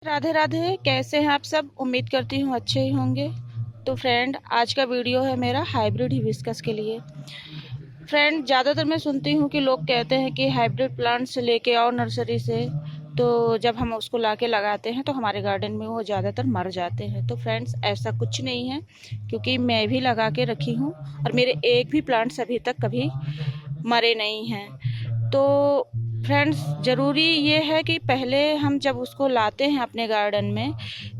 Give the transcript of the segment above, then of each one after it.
राधे राधे। कैसे हैं आप सब? उम्मीद करती हूँ अच्छे ही होंगे। तो फ्रेंड, आज का वीडियो है मेरा हाइब्रिड हिबिस्कस के लिए। फ्रेंड, ज़्यादातर मैं सुनती हूँ कि लोग कहते हैं कि हाइब्रिड प्लांट्स लेके आओ नर्सरी से, तो जब हम उसको लाके लगाते हैं तो हमारे गार्डन में वो ज़्यादातर मर जाते हैं। तो फ्रेंड्स, ऐसा कुछ नहीं है, क्योंकि मैं भी लगा के रखी हूँ और मेरे एक भी प्लांट्स अभी तक कभी मरे नहीं हैं। तो फ्रेंड्स, ज़रूरी ये है कि पहले हम जब उसको लाते हैं अपने गार्डन में,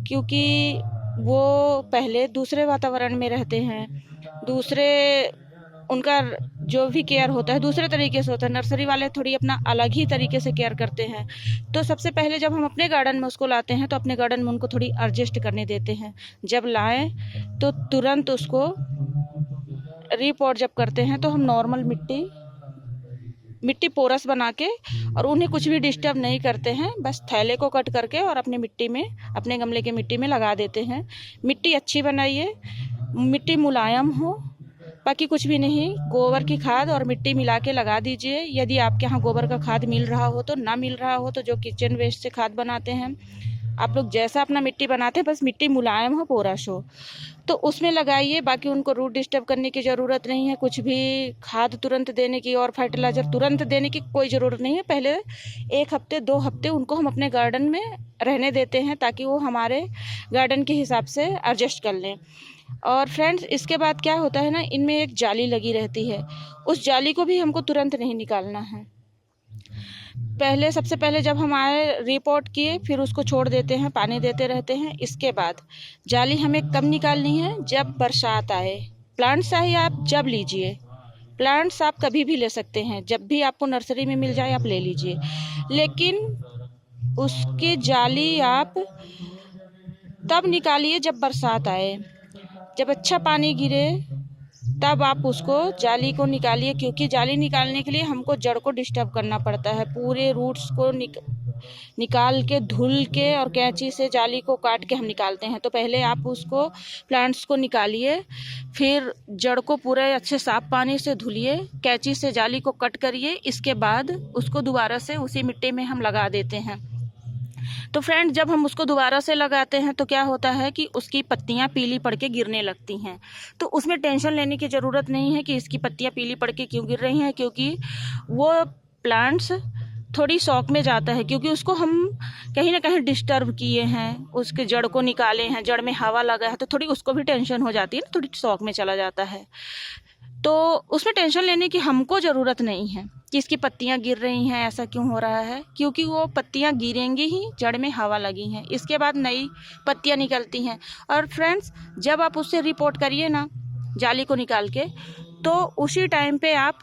क्योंकि वो पहले दूसरे वातावरण में रहते हैं, दूसरे उनका जो भी केयर होता है दूसरे तरीके से होता है। नर्सरी वाले थोड़ी अपना अलग ही तरीके से केयर करते हैं। तो सबसे पहले जब हम अपने गार्डन में उसको लाते हैं तो अपने गार्डन में उनको थोड़ी एडजस्ट करने देते हैं। जब लाएं तो तुरंत उसको रीपॉट जब करते हैं तो हम नॉर्मल मिट्टी पोरस बना के, और उन्हें कुछ भी डिस्टर्ब नहीं करते हैं। बस थैले को कट करके और अपने मिट्टी में, अपने गमले के मिट्टी में लगा देते हैं। मिट्टी अच्छी बनाइए, मिट्टी मुलायम हो, बाकी कुछ भी नहीं। गोबर की खाद और मिट्टी मिला के लगा दीजिए। यदि आपके यहाँ गोबर का खाद मिल रहा हो तो, ना मिल रहा हो तो जो किचन वेस्ट से खाद बनाते हैं आप लोग, जैसा अपना मिट्टी बनाते हैं, बस मिट्टी मुलायम हो, पोरस हो, तो उसमें लगाइए। बाकी उनको रूट डिस्टर्ब करने की ज़रूरत नहीं है, कुछ भी खाद तुरंत देने की और फर्टिलाइज़र तुरंत देने की कोई ज़रूरत नहीं है। पहले 1 हफ्ते 2 हफ्ते उनको हम अपने गार्डन में रहने देते हैं, ताकि वो हमारे गार्डन के हिसाब से एडजस्ट कर लें। और फ्रेंड्स, इसके बाद क्या होता है ना, इनमें एक जाली लगी रहती है, उस जाली को भी हमको तुरंत नहीं निकालना है। पहले, सबसे पहले जब हम आए रिपोर्ट किए, फिर उसको छोड़ देते हैं, पानी देते रहते हैं। इसके बाद जाली हमें कब निकालनी है? जब बरसात आए। प्लांट्स चाहिए आप जब लीजिए, प्लांट्स आप कभी भी ले सकते हैं, जब भी आपको नर्सरी में मिल जाए आप ले लीजिए, लेकिन उसकी जाली आप तब निकालिए जब बरसात आए, जब अच्छा पानी गिरे, तब आप उसको जाली को निकालिए। क्योंकि जाली निकालने के लिए हमको जड़ को डिस्टर्ब करना पड़ता है, पूरे रूट्स को निकाल के, धुल के और कैंची से जाली को काट के हम निकालते हैं। तो पहले आप उसको, प्लांट्स को निकालिए, फिर जड़ को पूरे अच्छे साफ पानी से धुलिए, कैंची से जाली को कट करिए। इसके बाद उसको दोबारा से उसी मिट्टी में हम लगा देते हैं। तो फ्रेंड, जब हम उसको दोबारा से लगाते हैं तो क्या होता है कि उसकी पत्तियां पीली पड़ के गिरने लगती हैं। तो उसमें टेंशन लेने की ज़रूरत नहीं है कि इसकी पत्तियां पीली पड़ के क्यों गिर रही हैं, क्योंकि वो प्लांट्स थोड़ी शौक में जाता है, क्योंकि उसको हम कहीं ना कहीं डिस्टर्ब किए हैं, उसके जड़ को निकाले हैं, जड़ में हवा लगा है, तो थोड़ी उसको भी टेंशन हो जाती है ना, थोड़ी शौक में चला जाता है। तो उसमें टेंशन लेने की हमको ज़रूरत नहीं है कि इसकी पत्तियां गिर रही हैं, ऐसा क्यों हो रहा है, क्योंकि वो पत्तियां गिरेंगी ही, जड़ में हवा लगी है, इसके बाद नई पत्तियां निकलती हैं। और फ्रेंड्स, जब आप उससे रिपोर्ट करिए ना, जाली को निकाल के, तो उसी टाइम पे आप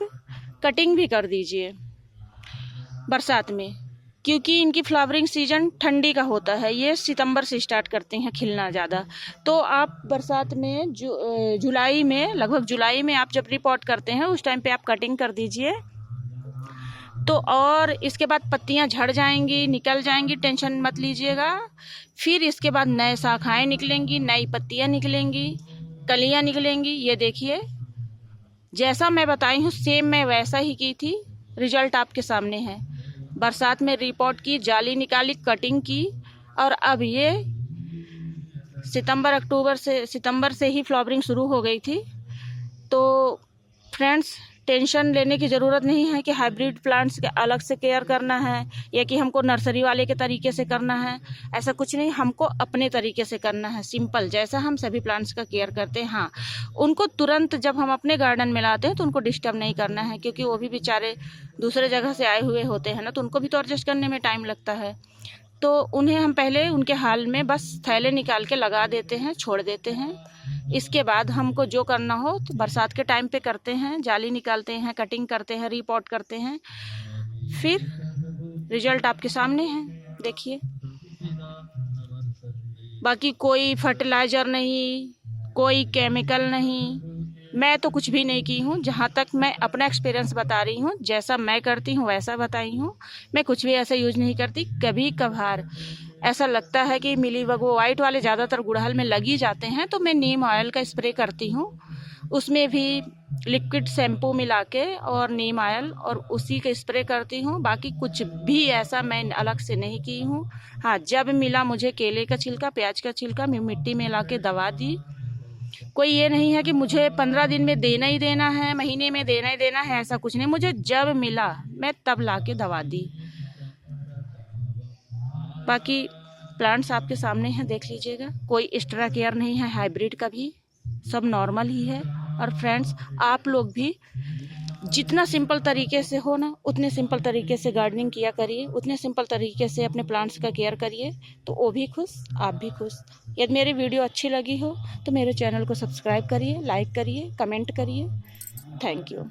कटिंग भी कर दीजिए बरसात में, क्योंकि इनकी फ्लावरिंग सीजन ठंडी का होता है। ये सितंबर से स्टार्ट करते हैं खिलना ज़्यादा। तो आप बरसात में, जुलाई में, लगभग जुलाई में आप जब रिपोर्ट करते हैं उस टाइम पे आप कटिंग कर दीजिए। तो और इसके बाद पत्तियां झड़ जाएंगी, निकल जाएंगी, टेंशन मत लीजिएगा। फिर इसके बाद नए शाखाएं निकलेंगी, नई पत्तियां निकलेंगी, कलियां निकलेंगी। ये देखिए, जैसा मैं बताई हूँ सेम मैं वैसा ही की थी, रिजल्ट आपके सामने है। बरसात में रिपोर्ट की, जाली निकाली, कटिंग की, और अब ये सितंबर से ही फ्लावरिंग शुरू हो गई थी। तो फ्रेंड्स, टेंशन लेने की ज़रूरत नहीं है कि हाइब्रिड प्लांट्स के अलग से केयर करना है, या कि हमको नर्सरी वाले के तरीके से करना है। ऐसा कुछ नहीं, हमको अपने तरीके से करना है, सिंपल, जैसा हम सभी प्लांट्स का केयर करते हैं। हाँ, उनको तुरंत जब हम अपने गार्डन में लाते हैं तो उनको डिस्टर्ब नहीं करना है, क्योंकि वो भी बेचारे दूसरे जगह से आए हुए होते हैं ना, तो उनको भी तो एडजस्ट करने में टाइम लगता है। तो उन्हें हम पहले उनके हाल में बस थैले निकाल के लगा देते हैं, छोड़ देते हैं। इसके बाद हमको जो करना हो तो बरसात के टाइम पे करते हैं, जाली निकालते हैं, कटिंग करते हैं, रिपोर्ट करते हैं। फिर रिजल्ट आपके सामने है, देखिए। बाकी कोई फर्टिलाइज़र नहीं, कोई केमिकल नहीं, मैं तो कुछ भी नहीं की हूँ। जहाँ तक मैं अपना एक्सपीरियंस बता रही हूँ, जैसा मैं करती हूँ वैसा बताई हूँ। मैं कुछ भी ऐसा यूज नहीं करती। कभी कभार ऐसा लगता है कि मिलीबग, वो वाइट वाले ज़्यादातर गुड़हल में लग ही जाते हैं, तो मैं नीम ऑयल का स्प्रे करती हूँ। उसमें भी लिक्विड शैम्पू मिला के और नीम ऑयल और उसी का स्प्रे करती हूँ। बाकी कुछ भी ऐसा मैं अलग से नहीं की हूँ। हाँ, जब मिला मुझे केले का छिलका, प्याज का छिलका, मैं मिट्टी में ला के दबा दी। कोई ये नहीं है कि मुझे 15 दिन में देना ही देना है, महीने में देना ही देना है, ऐसा कुछ नहीं। मुझे जब मिला मैं तब ला के दबा दी। बाकी प्लांट्स आपके सामने हैं, देख लीजिएगा। कोई एक्स्ट्रा केयर नहीं है हाइब्रिड का भी, सब नॉर्मल ही है। और फ्रेंड्स, आप लोग भी जितना सिंपल तरीके से हो ना, उतने सिंपल तरीके से गार्डनिंग किया करिए, उतने सिंपल तरीके से अपने प्लांट्स का केयर करिए, तो वो भी खुश, आप भी खुश। यदि मेरी वीडियो अच्छी लगी हो तो मेरे चैनल को सब्सक्राइब करिए, लाइक करिए, कमेंट करिए। Thank you.